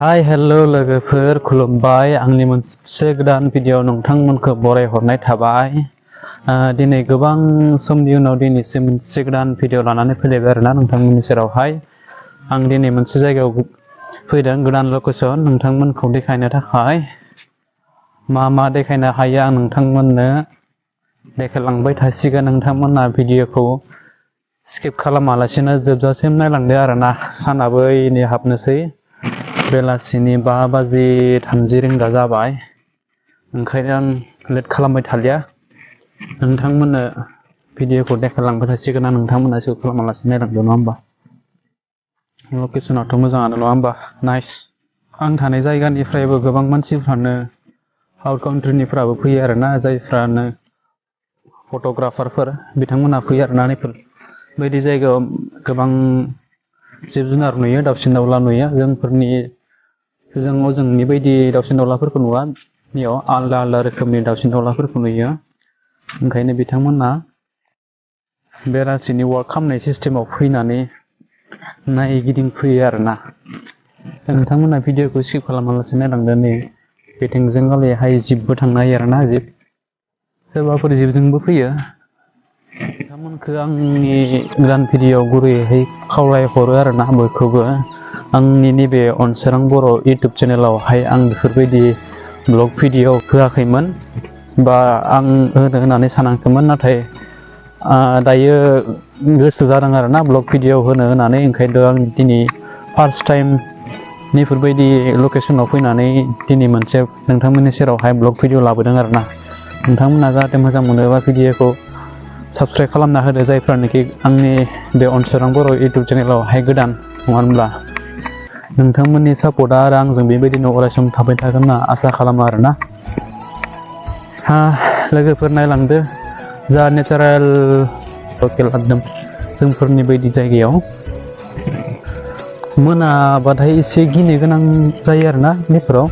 Hi hello लोगोफोर खुलुमबाय आंनि मोनसे गोदान भिडिअ नोंथांमोनखौ बरायहरनाय थाबाय। दिनै गोबां समनि उनाव दिनैसिम मोनसे गोदान भिडिअ लानानै फैलायबाय आरोना नोंथांमोननि सेरावहाय। आं दिनै मोनसे जायगायाव फैदों, गोदान लकेसन नोंथांमोनखौ देखायनो थाखाय। मा देखायनो हायो आं नोंथांमोननो देखायलांबाय थासिगोन। नोंथांमोना भिडिअखौ स्किप खालामालासिनो जोबजासिम नायलांदो आरोना। सानाबो नै हाबनोसै, बेलासिनि 5:30 जाबाय, ओंखायनो आं लेट खालामबाय थालिया। नोंथांमोननो भिडिअखौ देखायलांबाय थासिगोन। नोंथांमोना स्किप खालामालासिनो नायलांदो, नङा होमबा? लकेसनाथ' मोजाङानो, नङा होमबा? नाइस। आं थानाय जायगानिफ्रायबो गोबां मानसिफ्रानो आउट कान्ट्रिनिफ्राबो फैयो आरोना, जायफ्रानो फट'ग्राफारफोर बिथांमोना फैयो आरोना। बेबायदि जायगायाव गोबां जिब जुनार नुयो, दाउसिन दाउला नुयो। जोंनि बायदि दाउसिन दाउलाफोरखौ नुवा, बेयाव आलदा आलदा रोखोमनि दाउसिन दाउलाफोरखौ नुयो। ओंखायनो बिथांमोना बेलासिनि वाक खालामनाय सिस्टेमाव फैनानै नायगिदिंफैयो आरोना। नोंथांमोना भिडिअखौ स्किप खालामालासे नायलांदो। नै बेथिंजों गालैहाय जिबबो थांनो हायो आरोना। जिब सोरबाफोर जिबजोंबो फैयो। नोंथांमोनखौ आंनि गोदान भिडिअ गुरैयै खावलायहरो आरोना बयखौबो। आंनि नैबे अनसोरां बर' इउटुब चेनेलावहाय आं बेफोरबायदि ब्लग भिडिअ होआखैमोन, बा आं होनो होननानै सानाखैमोन। नाथाय दायो गोसो जादों आरोना ब्लग भिडिअ होनो होननानै। ओंखायनोथ' आं दिनै फार्स्ट टाइम बेफोरबायदि लकेसनाव फैनानै दिनै मोनसे नोंथांमोननि सेरावहाय ब्लग भिडिअ लाबोदों आरोना। नोंथांमोना जाहाथे मोजां मोनोबा भिडिअखौ साबस्क्राइब खालामना होदो, जायफ्रानोखि आंनि बे अनसोरां बर' इउटुब चेनेलावहाय गोदान, नङा होनब्ला? नोंथांमोननि सापर्टआ आरो आंजों बेबायदिनो अरायसम थाबाय थागोन होनना आसा खालामो आरोना। लोगोफोर नायलांदो जा नेचारेल लकेल एकदम जोंफोरनि बायदि जायगायाव। मोनाबाथाय एसे गिनो गोनां जायो आरोना। बेफोराव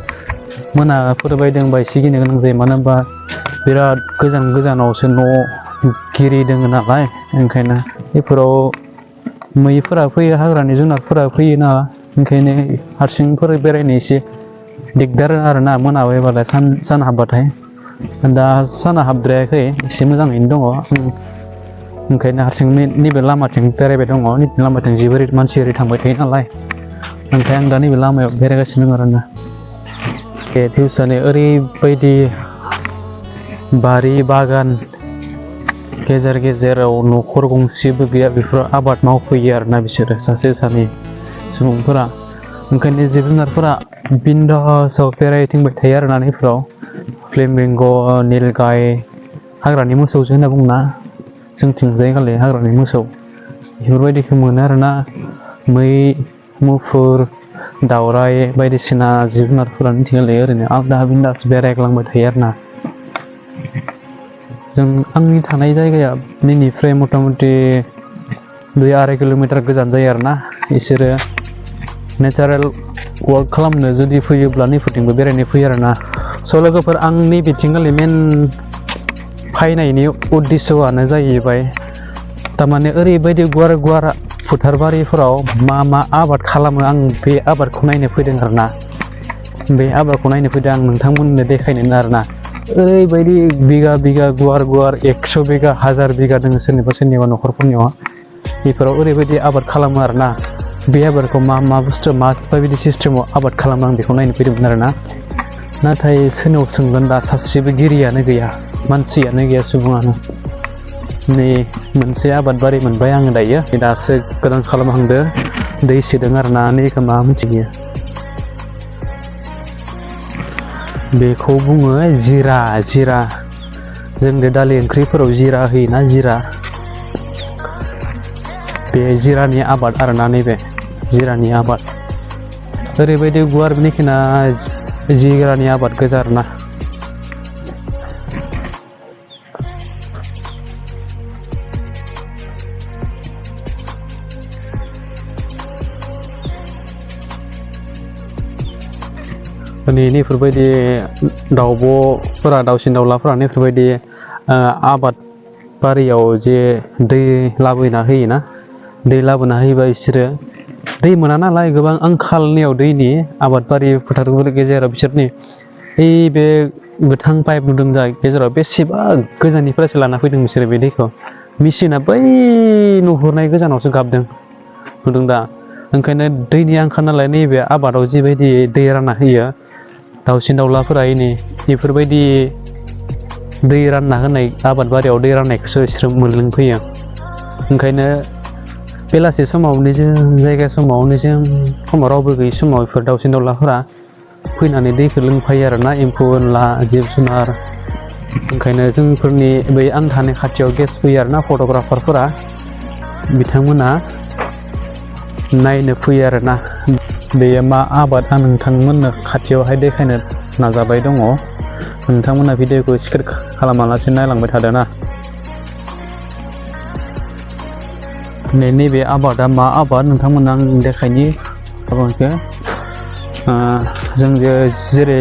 मोनाफोर बायदोंबा एसे गिनो गोनां जायो, मानो होनबा बिराद गोजान गोजानावसो न' गिरि दङ नालाय। ओंखायनो बेफोराव मैफोरा फैयो, हाग्रानि जुनारफोरा फैयो ना। ओंखायनो हारसिंफोर बेरायनो एसे दिगदार आरोना मोनाबायबाथाय, सान हाबबाथाय। दा साना हाबद्रायाखै, एसे मोजाङैनो दङ। ओंखायनो हारसिं नैबे लामाथिं बेरायबाय दङ। नैबे लामाथिं जिबो मानसि ओरै थांबाय थायो नालाय। ओंखायनो आं दा नैबे लामायाव बेरायगासिनो दङ आरोना। बे भिउसानो ओरैबायदि बारि बागान, गेजेर गेजेराव न'खर गंसेबो गैया। बेफोराव आबाद मावफैयो आरोना बिसोरो, सासे सानै सुबुंफोरा। ओंखायनो जिब जुनारफोरा बिन्दासाव बेरायथिंबाय थायो आरोना। नैफोराव फ्लेमिंग, नीलगाय, हाग्रानि मोसौसो होनना बुङोना जोंथिंजाय गाले, हाग्रानि मोसौ बेफोरबायदिखौ मोनो आरोना। मै, मुफुर, दावराइ बायदिसिना जिब जुनारफोरानो थिगाले ओरैनो आलादा बिन्दास बेरायग्लांबाय थायो आरोना। आंनि थानाय जायगाया नैनिफ्राय मथा मथि 2-2.5 किल'मिटार गोजान जायो आरोना। बिसोरो नेचारेल वाक खालामनो जुदि फैयोब्ला नैफोरथिंबो बेरायनो फैयो आरोना। स' लोगोफोर, आंनि बिथिंगालि मेन फायनायनि उद्देस्यआनो जाहैबाय, थारमाने ओरैबायदि गुवार गुवार फोथारबारिफोराव मा आबाद खालामो, आं बे आबादखौ नायनो फैदों आरोना। बे आबादखौ नायनो फैदों आं नोंथांमोननो देखायनो आरोना। ओरैबायदि बिगा बिगा गुवार गुवार 100 बिगा 1000 बिगा दङ सोरनिबा न'खरफोरनियाव। बेफोराव ओरैबायदि आबाद खालामो आरोना। बे आबादखौ मा बुस्थु, माबायदि सिस्टेमाव आबाद खालामो, आं बेखौ नायनो फैदोंमोन आरोना। नाथाय सोरनाव सोंगोन, दा सासेबो गिरियानो गैया, मानसियानो गैया, सुबुङानो। नै मोनसे आबादबारि मोनबाय आङो दायो, दासो गोदान खालामहांदो, दै सोदों आरोना। नैखौ मा मिथियो, बेखौ बुङो जिरा। जों दालि ओंख्रिफोराव जिरा होयोना, जिरा। बे जिरानि आबाद आरोना, नैबे जिरानि आबाद। ओरैबायदि गुवार बेखिना जिरानि आबाद गोजा आरोना। नैफोरबायदि दाउसिन दाउलाफोरा नैफोरबायदि आबाद बारियाव जे दै लाबोना होयोना, दै लाबोना होयोबा बिसोरो दै मोना नालाय गोबां आंखालनियाव दैनि आबादबारि फोथारफोर गेजेराव बिसोरनि बे गोथां पाइप नुदों जा गेजेराव बेसेबा गोजाननिफ्रायसो लाना फैदों बिसोरो बे दैखौ मेचिना बै नुहुरनाय गोजानावसो गाबदों नुदों दा ओंखायनो दैनि आंखाल नालाय नैबे आबादाव जिबायदि दै रानना होयो दाउसिन दाउलाफोरा बेफोरबायदि दै रानना होनाय आबादबारियाव दै राननायखौसो बिसोरो मोनलोंफैयो ओंखायनो बेलासि समाव निजोम जायगा समाव निजोम समाव रावबो गैयि समाव बेफोर दाउसिन दाउलाफोरा फैनानै दैखौ लोंफायो आरोना एम्फौ एनला जिब जुनार ओंखायनो जोंफोरनि बै आं थानाय खाथियाव गेस फैयो आरोना फट'ग्राफारफोरा बिथांमोना नायनो फैयो आरोना बेयो मा आबाद आं नोंथांमोननो खाथियावहाय देखायनो नाजाबाय दङ नोंथांमोना भिडिअखौ स्किप खालामालासे नायलांबाय थादों ना नैबे आबादा मा आबाद नोंथांमोना आं देखायनि आबादखौ जों जेरै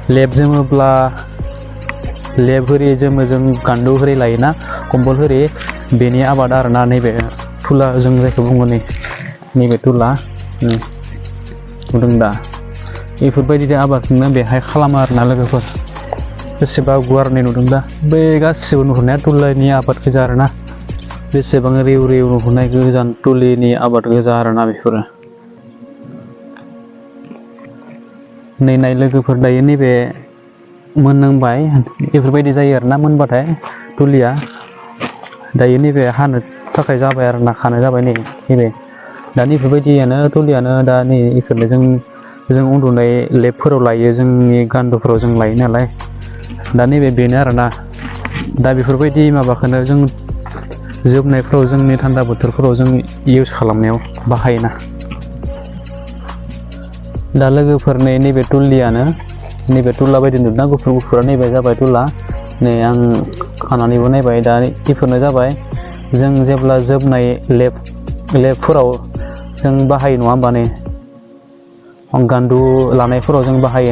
लेब जोमोब्ला लेब होरि जोमो जों गान्दु होरि लायोना कम्बल होरि बेनि आबाद आरोना नैबे तुला जों जायखौ बुङो नैबे तुला नुदों दा बेफोरबायदि आबादखौनो बेहाय खालामो आरोना लोगोफोर बेसेबा गुवारनै नुदों दा बे गासिबो नुहुरनाया तुलानि आबाद गोजा आरोना बेसेबां रेव रेव नुहुरनाय गोजान तुलिनि आबाद गोजा आरोना बेफोरो नाय लोगोफोर दायो नैबे मोननांबाय बेफोरबायदि जायो आरोना मोनबाथाय तुलिया दायो नैबे हानो थाखाय जाबाय आरोना खानो जाबाय नैबे दा बेफोरबायदियानो तुलियानो दा नै बेफोरनो जों उन्दुनाय लेबफोराव लायो जोंनि गान्दुफोराव जों लायो नालाय दा नैबे बेनो आरोना दा बेफोरबायदि माबाखौनो जों जोबनायफ्राव जोंनि थान्दा बोथोरफोराव जों इउज खालामनायाव बाहायोना दा लोगोफोर नैबे तुलियानो नैबे तुला बायदि नुदोंना गुफुर गुफुरा नैबे जाबाय तुला नै आं खानानैबो नायबाय दा बेफोरनो जाबाय जों जेब्ला जोबनाय लेबफोराव जों बाहायो नङा होमबा नै गान्दु लानायफोराव जों बाहायो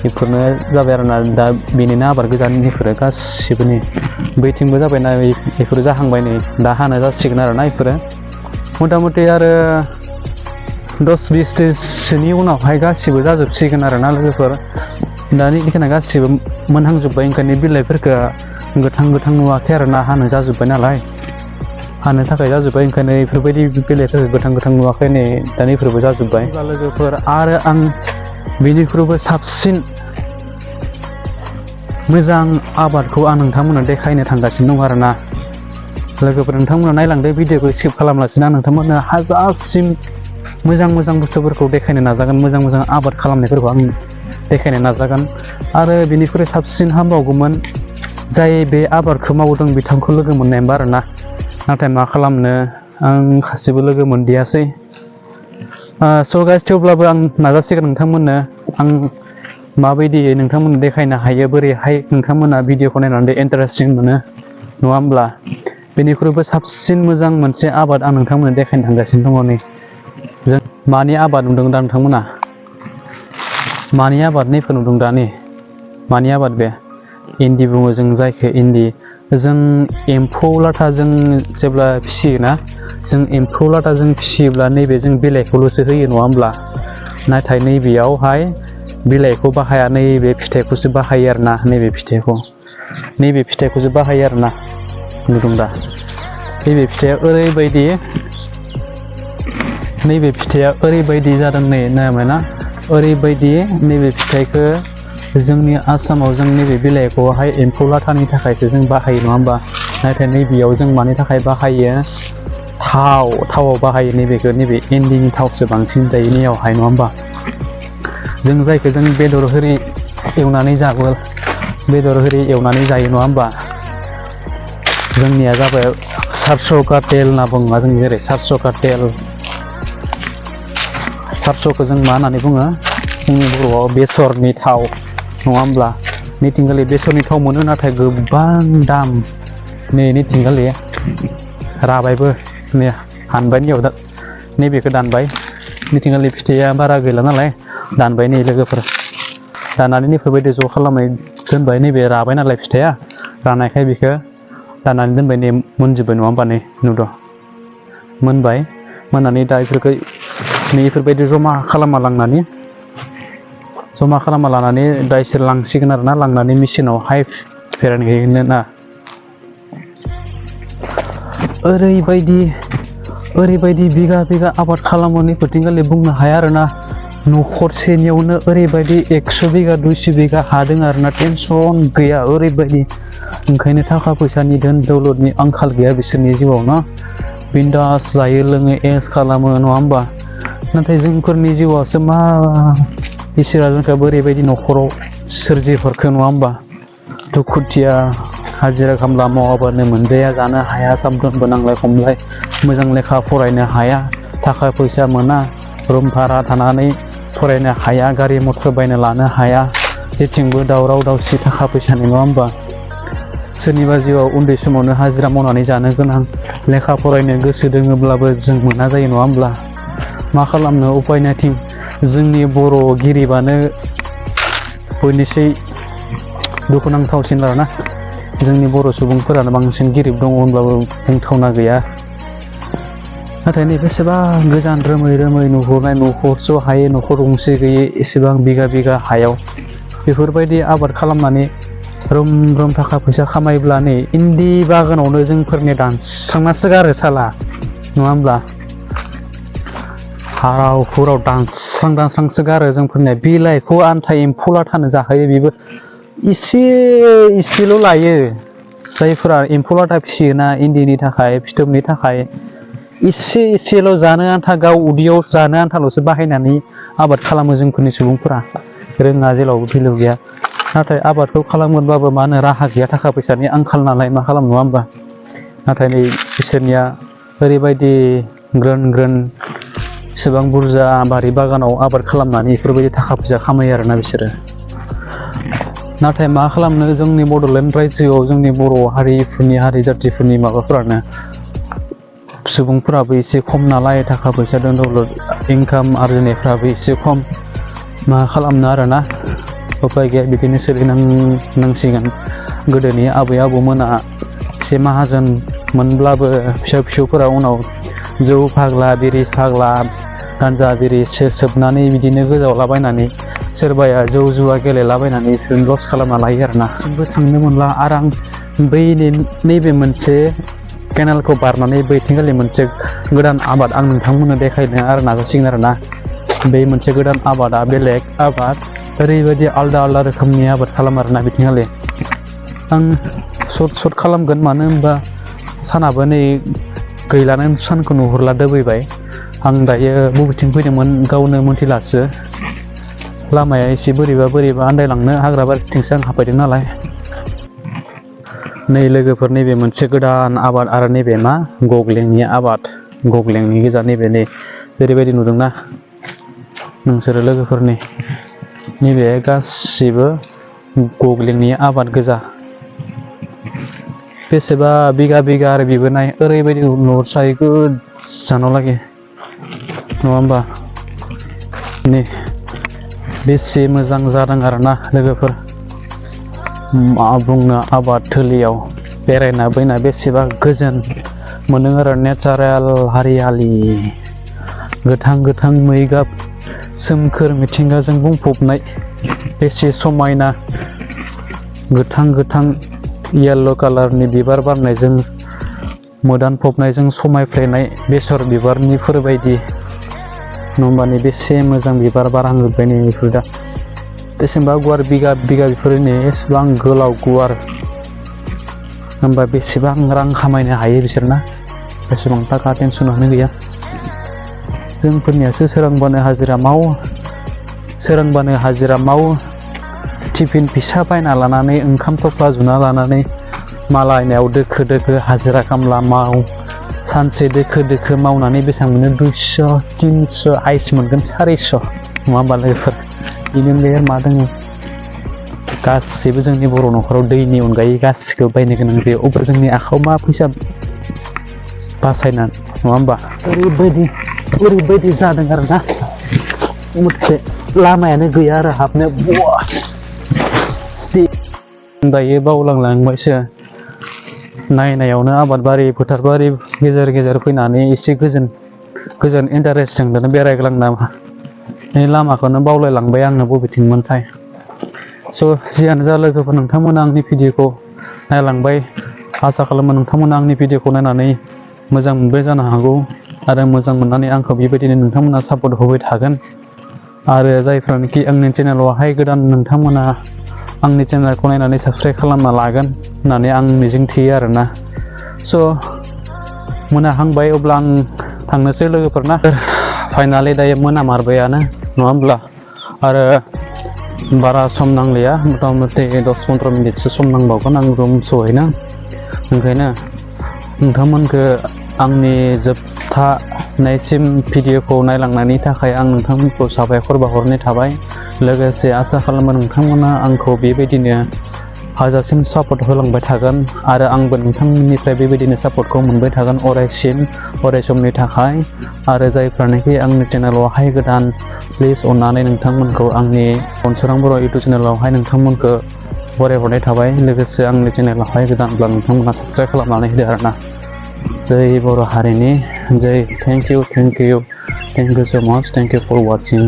बेफोरनो जाबाय आरोना दा बेनिनो आबाद गोजान बेफोरो गासिबो बैथिंबो जाबायना बेफोरो जाहांबाय नै दा हानो जासिगोन आरोना बेफोरो मथा मथि आरो 10-20 दिनसोनि उनावहाय गासिबो जाजोबसिगोन आरोना लोगोफोर दानि बेखिना गासिबो मोनहांजोब्बाय ओंखायनो बिलाइफोरखौ गोथां नुवाखै आरोना हानो जाजोब्बाय नालाय हानो थाखाय जाजोब्बाय ओंखायनो बेफोरबायदि बिलाइफोरखौ गोथां नुवाखै नै दानि बेफोरबो जाजोब्बाय लोगोफोर आरो आं बेनिख्रुइबो साबसिन मोजां आबादखौ आं नोंथांमोननो देखायनो थांगासिनो दं आरोना लोगोफोर नोंथांमोना नायलांदो भिडिअखौ स्किप खालामलासिनो आं नोंथांमोननो हाजारसिम मोजां बुस्थुफोरखौ देखायनो नाजागोन मोजां आबाद खालामनायफोरखौ आं देखायनो नाजागोन आरो बेनिख्रुइ साबसिन हामबावगौमोन जाय बे आबादखौ मावदों बिथांखौ लोगो मोननायमोन आरोना नाथाय मा खालामनो आं गासिबो लोगो मोनदियासै स' गाइस थेवब्लाबो आं नाजासिगोन नोंथांमोननो आं माबायदि नोंथांमोननो देखायनो हायो बोरैहाय नोंथांमोना भिडिअखौ नायनानै इन्टारेस्टिं मोनो नङा होमब्ला बेनिख्रुइबो साबसिन मोजां मोनसे आबाद आं नोंथांमोननो देखायनो थांगासिनो दङ नै जों मानि आबाद नुदों दा नोंथांमोना मानि आबाद नैखौ नुदों दा मानि आबाद बे इन्दि बुङो जों जायखौ इन्दि जों एम्फौ लाथा जों जेब्ला फिसियोना जों एम्फौ लाथा जों फिसियोब्ला नैबे जों बिलाइखौल'सो होयो नङा होमब्ला नाथाय नैबेयावहाय बिलाइखौ बाहाया नैबे फिथाइखौसो बाहायो आरोना नैबे फिथाइखौसो बाहायो आरोना नुदों दा नैबे फिथाइया ओरैबायदि जादों नायना ओरैबायदि नैबे फिथाइखौ जोंनि आसामाव जों नैबे बिलाइखौहाय एम्फौ लाथानि थाखायसो जों बाहायो नङा होमबा नाथाय नैबेयाव जों मानि थाखाय बाहायो थावआव बाहायो नैबे इन्दिनि थावसो बांसिन जायो नैयावहाय नङा होमबा जों जायखौ जों बेदर होरि एवनानै जायो नङा होमबा जोंनिया जाबाय सारस' का तेल होनना बुङो जों जेरै सारस' का तेल सारस'खौ जों मा होननानै बुङो जोंनि बर'आव बेसरनि थाव नङा होमब्ला निथिंगालि बेसरनि थाव मोनो नाथाय गोबां दाम निथिंगालि राबायबो हानबाय नैबेखौ दानबाय निथिंगालि फिथाइया बारा गैला नालाय दानबाय नै लोगोफोर दाननानै बेफोरबायदि ज' खालामनाय दोनबाय नैबे राबाय नालाय फिथाइया रानायखाय बेखौ दाननानै दोनबाय नै मोनजोब्बाय नङा होमबा नै नुदों मोनबाय मोननानै दा बेफोरखौ बेफोरबायदि जमा खालामना लानानै दा इसोर लांसिगोन आरोना लांनानै मेचिनावहाय फेरेनहैगोन ना ओरैबायदि बिगा आबाद खालामो नैफोरथिंगालि बुंनो हाया आरोना न'खरसेनियावनो ओरैबायदि 100 बिगा 200 बिगा हा दङ आरोना टेनसन गैया ओरैबायदि ओंखायनो थाखा फैसानि धोन दौलतनि आंखाल गैया बिसोरनि जिउआव ना बिन्दास जायो लोङो एस खालामो नङा होमबा नाथाय जोंफोरनि जिउआवसो मा इसोरा जोंखौ ओरैबायदि न'खराव सोरजिहरखो नङा होमबा दुखुथिया हाजिरा खामला मावाबानो मोनजाया जानो हाया सामफ्रोमबो नांलाय खमलाय मोजां लेखा फरायनो हाया थाखा फैसा मोना रुम भारा थानानै फरायनो हाया गारि मटर बायना लानो हाया जेथिंबो दावराव दावसि थाखा फैसानि नङा होमबा सोरनिबा जिउआव उन्दै समावनो हाजिरा मावनानै जानो गोनां लेखा फरायनो गोसो दोङोब्लाबो जों मोना जायो नङा होमब्ला मा खालामनो उपाय नायथिं जोंनि बर' गिरिबानो बयनिख्रुइ दुखुनांथावसिन आरोना जोंनि बर' सुबुंफोरानो बांसिन गिरिब दङ होनब्लाबो बुंथावना गैया नाथाय बेसेबां गोजान रोमै नुहुरनाय न'खरस' हायै न'खर गंसे गैयै एसेबां बिगा हायाव बेफोरबायदि आबाद खालामनानै रोम थाखा फैसा खामायब्ला नै इन्दि बागानावनो जोंफोरनि दानस्रांनासो गारो साला नङा होमब्ला हाराव हुराव दानस्रांसो गारो जोंफोरनिया बिलाइखौ आन्था एम्फौ लाथानो जाहोयो बेबो इसेल' लायो जायफोरा एम्फौ लाथा फिसियोना इन्दिनि थाखाय फिथोबनि थाखाय इसेल' जानो आन्था गाव उदैयाव जानो आन्थाल'सो बाहायनानै आबाद खालामो जोंफोरनि सुबुंफोरा रोङा जेरावबो भेलु गैया नाथाय आबादखौ खालामगोनबाबो मा होनो राहा गैया थाखा फैसानि आंखाल नालाय मा खालाम नङा होमबा नाथाय नै बिसोरनिया ओरैबायदि ग्रोन एसेबां बुरजा बारि बागानाव आबाद खालामनानै बेफोरबायदि थाखा फैसा खामायो आरोना बिसोरो नाथाय मा खालामनो जोंनि बड'लेण्ड रायजोआव जोंनि बर' हारिफोरनि हारि जाथिफोरनि माबाफोरानो सुबुंफोराबो एसे खम नालाय थाखा फैसा दौलत इनकाम आरजिनायफ्राबो एसे खम मा खालामनो आरोना उपाय गैया बिदिनो सोलिनांसिगोन गोदोनि आबै आबौमोना एसे माहाजोन मोनब्लाबो फिसौफोरा उनाव जौ फाग्ला बिरि फाग्ला गान्जा बिरि सोबनानै बिदिनो गोजावलाबायनानै सोरबाया जौ जुवा गेलेलाबायनानै लस खालामना लायो आरोना थांनो मोनला आरो आं नैबे मोनसे केनेलखौ बारनानै बैथिंगालि मोनसे गोदान आबाद आं नोंथांमोननो देखायनो आरो नाजासिगोन आरोना बे मोनसे गोदान आबादा बेलेग आबाद ओरैबायदि आलदा रोखोमनि आबाद खालामो आरोना बिथिंगालि आं सर्ट खालामगोन मानो होनबा सानाबो नै गैलानो सानखौ नुहुरला दोबैबाय आं दायो बबेथिं फैदोंमोन गावनो मोनथिलासो लामाया एसे बोरैबा आन्दायलांनो हाग्रा बारिथिंसो आं हाबफैदों नालाय नै लोगोफोर नैबे मोनसे गोदान आबाद आरो नैबे मा गग्लेंनि आबाद गग्लेंनि गोजा नैबे नै जेरैबायदि नुदोंना नोंसोरो लोगोफोरनि नैबे गासिबो गग्लेंनि आबाद गोजा बेसेबा बिगा आरो बेबो नाय ओरैबायदि नुहुरसायो गोजानाव लागि नङा होमबा नै बेसे मोजां जादों आरोना लोगोफोर मा बुंनो आबाद थोलियाव बेरायना बैना बेसेबा गोजोन मोनो आरो नेचारेल हारियालि गोथां मै गाब सोमखोर मिथिंगाजों बुंफबनाय बेसे समायना गोथां येल्ल' कालारनि बिबार बारनायजों मोदानफबनायजों समायफ्लेनाय बेसर बिबारनिफोरबायदि नम्बानि बेसे मोजां बिबार बारहांजोब्बाय नै बेफोर दा बेसेबा गुवार बिगा बेफोरनि एसेबां गोलाव गुवार होमबा बेसेबां रां खामायनो हायो बिसोरना बेसेबां थाखा टेनसनानो गैया जोंफोरनियासो सोरांबानो हाजिरा मावो टिफिन फिसा बायना लानानै ओंखाम थफ्ला जुना लानानै मालायनायाव दोखो हाजिरा खामला माव सानसे दोखो मावनानै बेसेबां मोनो 200 300 हाइस मोनगोन 400 नङा होमबा लोगोफोर बेनि अनगायै मा दङ गासैबो जोंनि बर' न'खराव दैनि अनगायै गासिखौबो बायनो गोनां जायो अब्ला जोंनि आखायाव मा फैसा बासायनानै नङा होमबा ओरैबायदि जादों आरोना मोनसे लामायानो गैया आरो हाबनो दायो बावलांलांबायसो नायनायावनो आबाद बारि फोथार बारि गेजेर फैनानै एसे गोजोन गोजोन इन्टारेस्टजों बेरायग्लांना बे लामाखौनो बावलायलांबाय आङो बबेथिंमोनथाय। स' जियानो जा लोगोफोर, नोंथांमोना आंनि भिडिअखौ नायलांबाय, आसा खालामो नोंथांमोना आंनि भिडिअखौ नायनानै मोजां मोनबाय जानो हागौ आरो मोजां मोननानै आंखौ बेबायदिनो नोंथांमोना सापर्ट होबाय थागोन। आरो जायफ्रानोखि आंनि चेनेलावहाय गोदान, नोंथांमोना आंनि चेनेलखौ नायनानै साबस्क्राइब खालामना लागोन होननानै आं मिजिं थियो आरोना। स' मोनाहांबाय, अब्ला आं थांनोसै लोगोफोरना। फाइनालि दायो मोनामारबायानो नङा होमब्ला, आरो बारा सम नांलिया, मथा मथि 10-15 मिनिटसो सम नांबावगोन आं रुम सहैनो। ओंखायनो नोंथांमोनखौ आंनि जोबथानायसिम भिडिअखौ नायलांनायनि थाखाय आं नोंथांमोनखौ साबायखर बावहरनाय थाबाय। लोगोसे आसा खालामो नोंथांमोना आंखौ बेबायदिनो हाजासिम सापर्ट होलांबाय थागोन आरो आंबो नोंथांमोननिफ्राय बेबायदिनो सापर्टखौ मोनबाय थागोन अराय समनि थाखाय। आरो जायफ्रानोखि आंनि चेनेलावहाय गोदान, प्लिज अननानै नोंथांमोनखौ आंनि अनसोरां बर' इउटुब चेनेलावहाय नोंथांमोनखौ बरायहरनाय थाबाय। लोगोसे आंनि चेनेलावहाय गोदानब्ला नोंथांमोना साबस्क्राइब खालामनानै होदो आरोना। जय बर' हारिनि जय। थेंक इउ सो माच, थेंक इउ फर वाचिं।